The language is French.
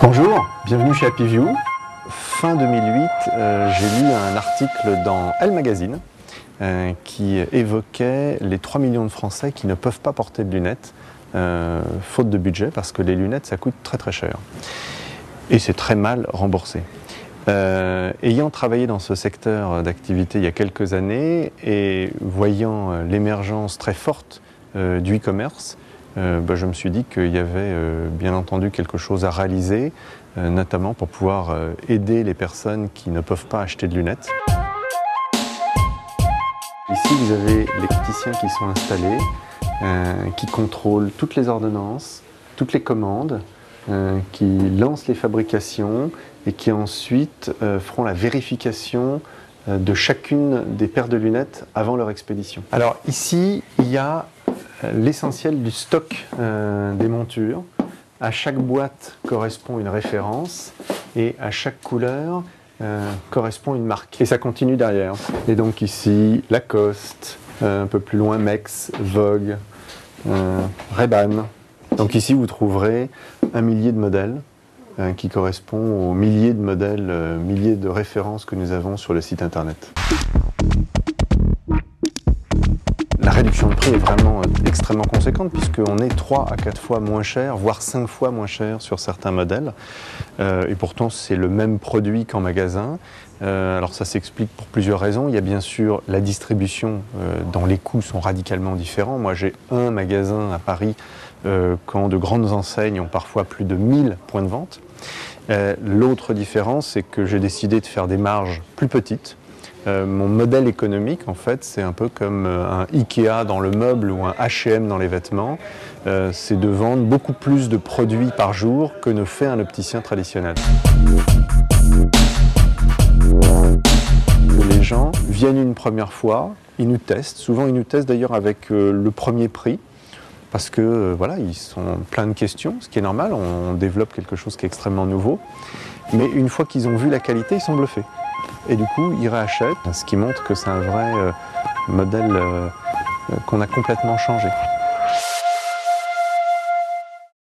Bonjour, bienvenue chez Happy View. Fin 2008, j'ai lu un article dans Elle Magazine qui évoquait les 3 millions de Français qui ne peuvent pas porter de lunettes faute de budget parce que les lunettes ça coûte très cher et c'est très mal remboursé. Ayant travaillé dans ce secteur d'activité il y a quelques années et voyant l'émergence très forte du e-commerce, je me suis dit qu'il y avait bien entendu quelque chose à réaliser, notamment pour pouvoir aider les personnes qui ne peuvent pas acheter de lunettes. Ici, vous avez les opticiens qui sont installés, qui contrôlent toutes les ordonnances, toutes les commandes, qui lancent les fabrications et qui ensuite feront la vérification de chacune des paires de lunettes avant leur expédition. Alors ici, il y a l'essentiel du stock des montures. À chaque boîte correspond une référence et à chaque couleur correspond une marque. Et ça continue derrière. Et donc ici, Lacoste, un peu plus loin, Mex, Vogue, Ray-Ban. Donc ici, vous trouverez un millier de modèles qui correspond aux milliers de modèles, milliers de références que nous avons sur le site internet. La réduction de prix est vraiment extrêmement conséquente puisqu'on est 3 à 4 fois moins cher, voire 5 fois moins cher sur certains modèles. Et pourtant, c'est le même produit qu'en magasin. Alors ça s'explique pour plusieurs raisons. Il y a bien sûr la distribution dont les coûts sont radicalement différents. Moi, j'ai un magasin à Paris quand de grandes enseignes ont parfois plus de 1000 points de vente. L'autre différence, c'est que j'ai décidé de faire des marges plus petites. Mon modèle économique, en fait, c'est un peu comme un Ikea dans le meuble ou un H&M dans les vêtements. C'est de vendre beaucoup plus de produits par jour que ne fait un opticien traditionnel. Les gens viennent une première fois, ils nous testent. Souvent, ils nous testent d'ailleurs avec le premier prix. Parce que voilà, ils sont plein de questions, ce qui est normal, on développe quelque chose qui est extrêmement nouveau. Mais une fois qu'ils ont vu la qualité, ils sont bluffés. Et du coup, ils réachètent, ce qui montre que c'est un vrai modèle qu'on a complètement changé.